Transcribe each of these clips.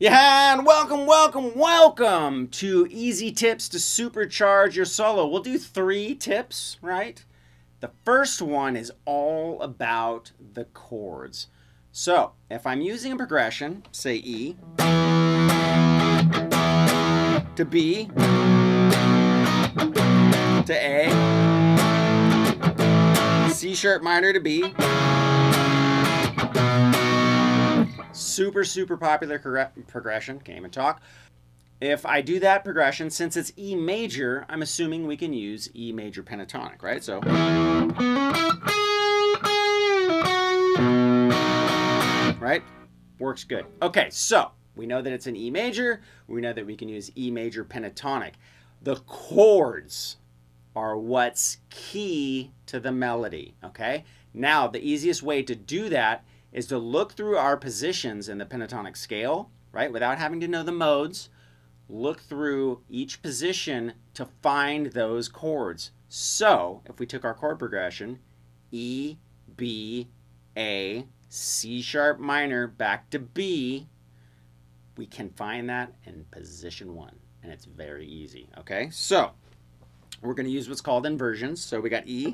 Yeah, and welcome to Easy Tips to Supercharge Your Solo. We'll do 3 tips, right? The first one is all about the chords. So, if I'm using a progression, say E to B to A, C sharp minor to B, super popular progression, can't even talk. If I do that progression, since it's E major, I'm assuming we can use E major pentatonic, right? So, right? Works good. Okay, so we know that it's an E major. We know that we can use E major pentatonic. The chords are what's key to the melody, okay? Now, the easiest way to do that is to look through our positions in the pentatonic scale, right? Without having to know the modes, look through each position to find those chords. So, if we took our chord progression, E, B, A, C sharp minor, back to B, we can find that in position 1. And it's very easy, okay? So, we're going to use what's called inversions. So we got E.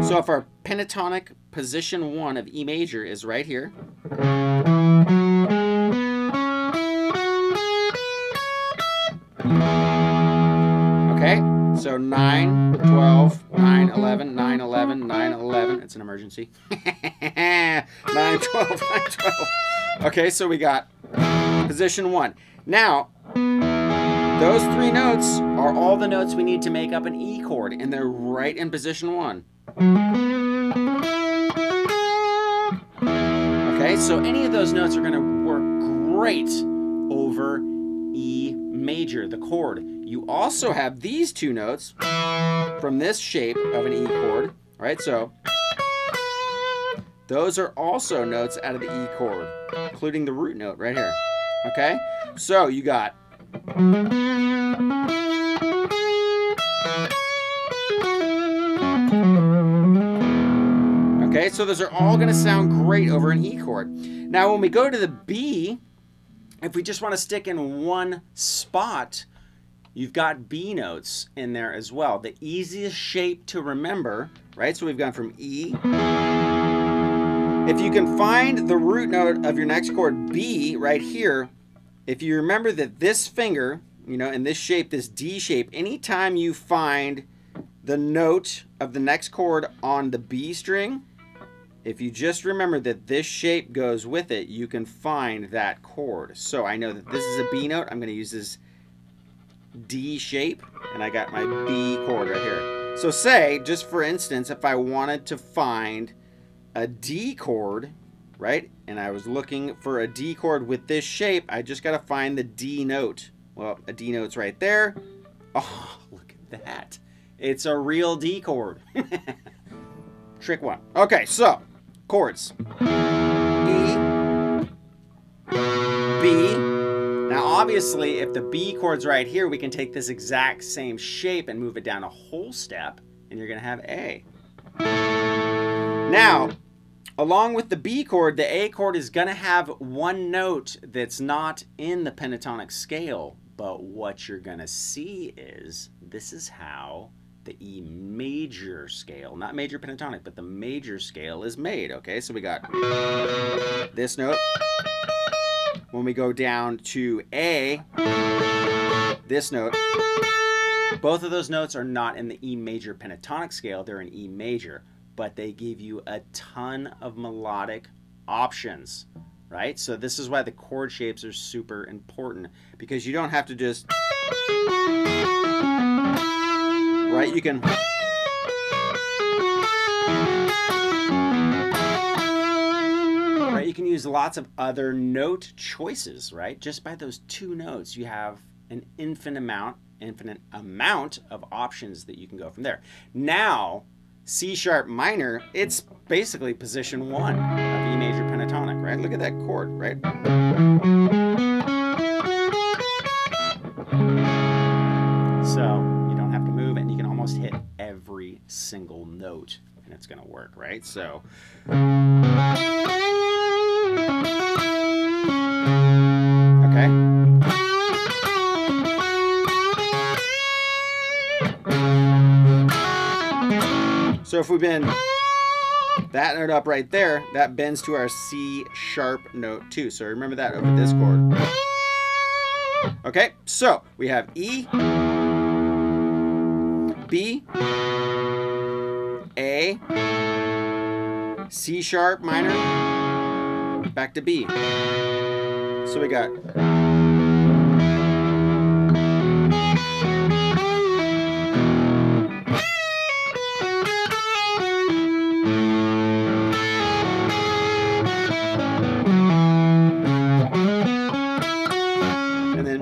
So if our pentatonic position 1 of E major is right here, okay, so 9, 12, 9, 11, 9, 11, 9, 11, it's an emergency, 9, 12, 9, 12, okay, so we got position 1. Now, those 3 notes are all the notes we need to make up an E chord, and they're right in position 1. Okay, so any of those notes are going to work great over E major, the chord. You also have these 2 notes from this shape of an E chord, right? So those are also notes out of the E chord, including the root note right here. Okay, so you got okay, so those are all going to sound great over an E chord. Now, when we go to the B, if we just want to stick in one spot, you've got B notes in there as well. The easiest shape to remember, right? So we've gone from E. If you can find the root note of your next chord, B, right here, if you remember that this finger, you know, in this shape, this D shape, anytime you find the note of the next chord on the B string, if you just remember that this shape goes with it, you can find that chord. So I know that this is a B note. I'm going to use this D shape, and I got my B chord right here. So say, just for instance, if I wanted to find a D chord, right, and I was looking for a D chord with this shape, I just got to find the D note. Well, a D note's right there. Oh, look at that. It's a real D chord. Trick 1. Okay, so chords. E, B. Now, obviously, if the B chord's right here, we can take this exact same shape and move it down a whole step, and you're going to have A. Now, along with the B chord, the A chord is going to have one note that's not in the pentatonic scale, but what you're going to see is this is how the E major scale, not major pentatonic, but the major scale is made, okay? So we got this note. When we go down to A, this note, both of those notes are not in the E major pentatonic scale, they're in E major, but they give you a ton of melodic options, right? So this is why the chord shapes are super important, because you don't have to just, right? You can, right? You can use lots of other note choices, right? Just by those 2 notes, you have an infinite amount of options that you can go from there. Now, C sharp minor, it's basically position 1 of E major pentatonic, right? Look at that chord, right? So you don't have to move it, and you can almost hit every single note, and it's going to work, right? So okay, So if we bend that note up right there, that bends to our C sharp note too. So remember that over this chord. Okay, so we have E, B, A, C sharp minor, back to B. So we got and then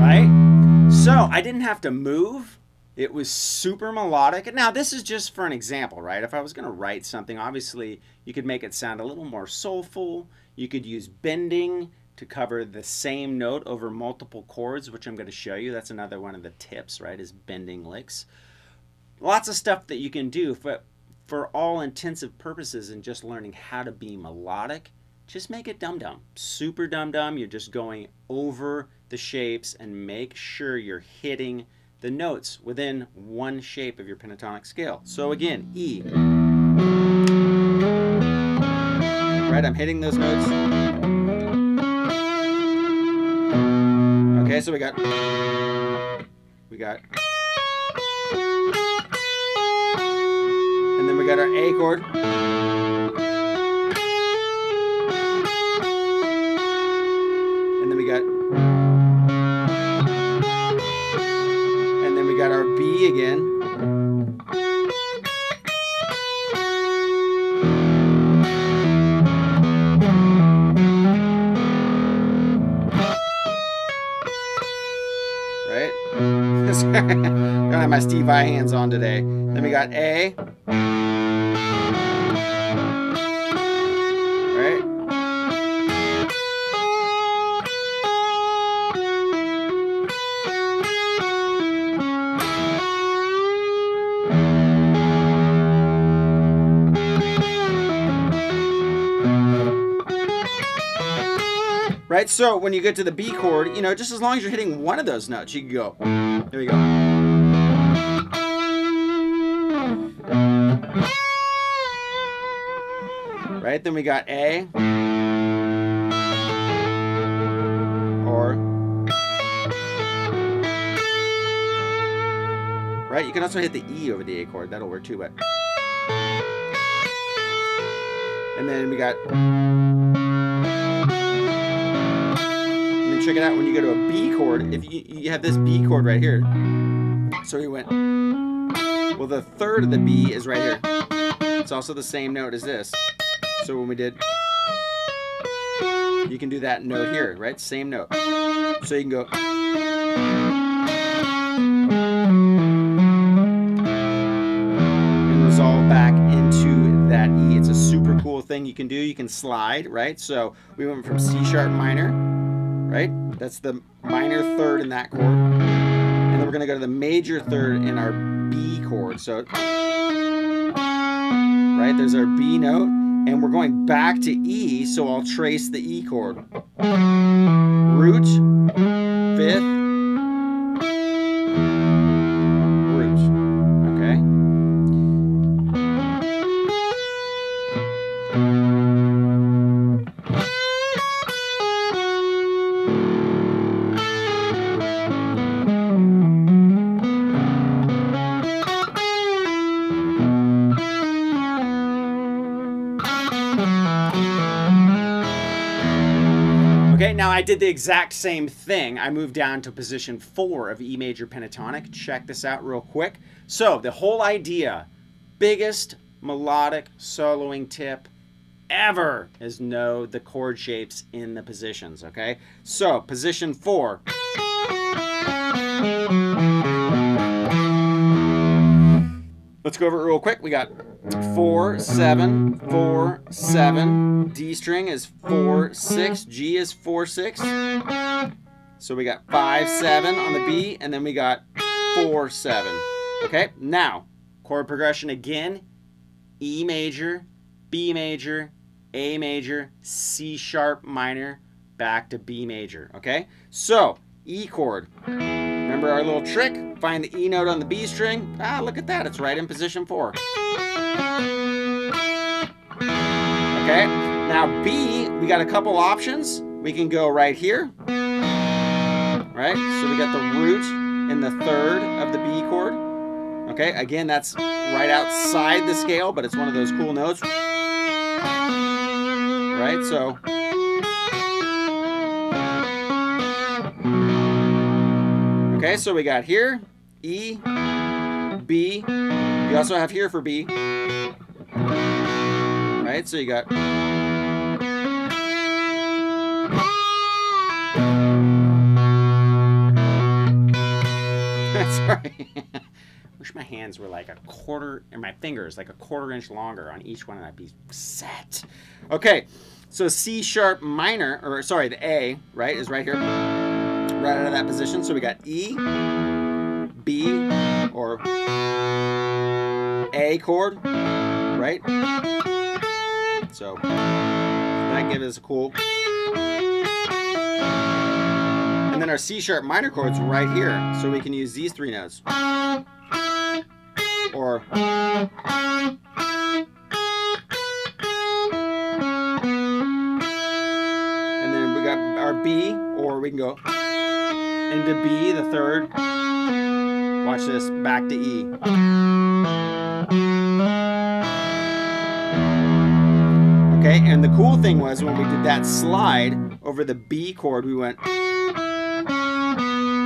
right? So I didn't have to move. It was super melodic. Now, this is just for an example, right? If I was going to write something, obviously, you could make it sound a little more soulful. You could use bending to cover the same note over multiple chords, which I'm going to show you. That's another one of the tips, right, is bending licks. Lots of stuff that you can do, but for all intensive purposes and just learning how to be melodic, just make it dum-dum. Super dum-dum. You're just going over the shapes and make sure you're hitting the notes within one shape of your pentatonic scale. So again, E. Right, I'm hitting those notes. Okay, so we got, and then we got our A chord. And then we got, we got our B again. Right? Don't have my Steve Vai hands on today. Then we got A. Right? Right, so when you get to the B chord, you know, just as long as you're hitting one of those notes, you can go. There we go. Right, then we got A. Or. Right, you can also hit the E over the A chord. That'll work too, but. And then we got. Check it out, when you go to a B chord, if you have this B chord right here. So we went, well, the third of the B is right here. It's also the same note as this. So when we did, you can do that note here, right? Same note. So you can go. And resolve back into that E. It's a super cool thing you can do. You can slide, right? So we went from C sharp minor. Right? That's the minor third in that chord. And then we're going to go to the major third in our B chord. So, right, there's our B note. And we're going back to E, so I'll trace the E chord. Root, fifth, root. Okay? Okay, now I did the exact same thing. I moved down to position 4 of E major pentatonic. Check this out real quick. So the whole idea, biggest melodic soloing tip ever is know the chord shapes in the positions, okay? So position 4. Let's go over it real quick. We got 4, 7, 4, 7. D string is 4, 6. G is 4, 6. So we got 5, 7 on the B, and then we got 4, 7. Okay, now chord progression again. E major, B major, A major, C sharp minor, back to B major. Okay, so E chord. Remember Remember our little trick? Find the E note on the B string. Ah, look at that. It's right in position 4. Okay, now B, we got a couple options. We can go right here. Right, so we got the root in the 3rd of the B chord. Okay, again, that's right outside the scale, but it's one of those cool notes. Right, so. Okay, so we got here, E, B. You also have here for B. Right, so you got. Sorry. Wish my hands were like a quarter, and my fingers like a 1/4 inch longer on each one, and I'd be set. Okay, so C sharp minor, or sorry, the A, right, is right here, right out of that position. So we got E, B, or A chord, right? So that gives us a cool. And then our C sharp minor chord's right here, so we can use these 3 notes. Or and then we got our B, or we can go into B, the 3rd. Watch this, back to E. Okay, and the cool thing was when we did that slide over the B chord, we went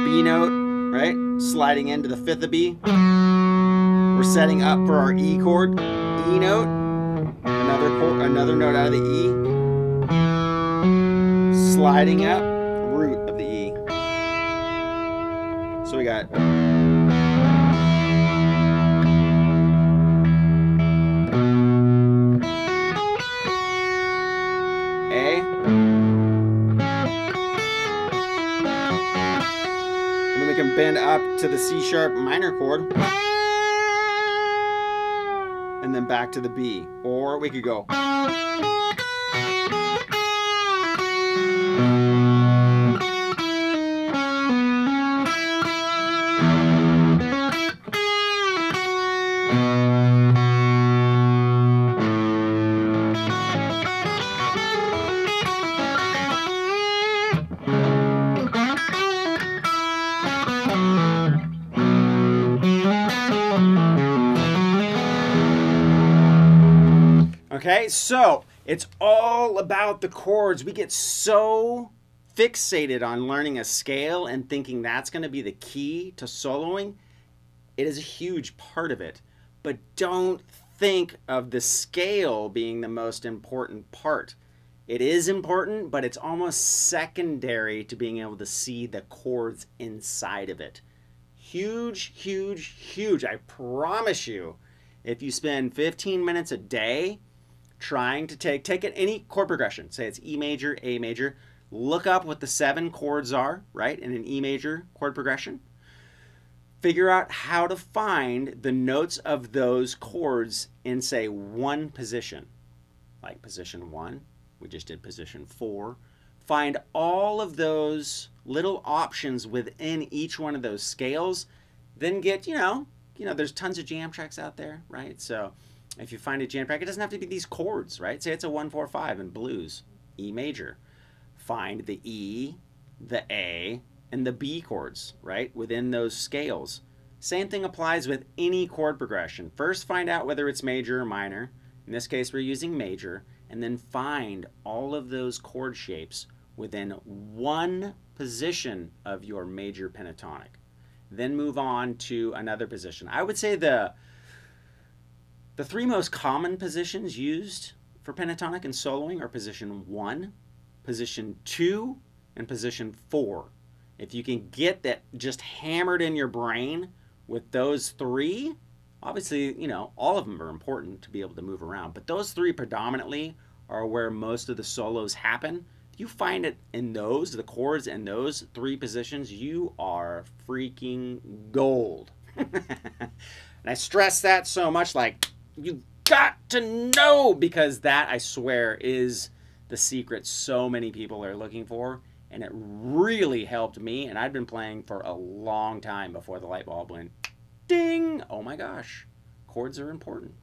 B note, right? Sliding into the 5th of B. We're setting up for our E chord, E note, another note out of the E, sliding up, root of the E. So we got A, and then we can bend up to the C sharp minor chord. And then back to the B. Or we could go. Okay, so it's all about the chords. We get so fixated on learning a scale and thinking that's going to be the key to soloing. It is a huge part of it, but don't think of the scale being the most important part. It is important, but it's almost secondary to being able to see the chords inside of it. Huge, huge, huge. I promise you, if you spend 15 minutes a day trying to take any chord progression, say it's E major, A major, look up what the 7 chords are, right, in an E major chord progression. Figure out how to find the notes of those chords in, say, one position, like position 1. We just did position 4. Find all of those little options within each one of those scales. Then get, you know, there's tons of jam tracks out there, right? So if you find a jam track, it doesn't have to be these chords, right? Say it's a 1, 4, 5 in blues, E major. Find the E, the A, and the B chords, right, within those scales. Same thing applies with any chord progression. First, find out whether it's major or minor. In this case, we're using major. And then find all of those chord shapes within one position of your major pentatonic. Then move on to another position. I would say the 3 most common positions used for pentatonic and soloing are position 1, position 2, and position 4. If you can get that just hammered in your brain with those 3, obviously, you know, all of them are important to be able to move around, but those 3 predominantly are where most of the solos happen. If you find it in those, the chords in those 3 positions, you are freaking gold. And I stress that so much, like, you got to know, because that, I swear, is the secret so many people are looking for, and it really helped me, and I'd been playing for a long time before the light bulb went ding. Oh my gosh, chords are important.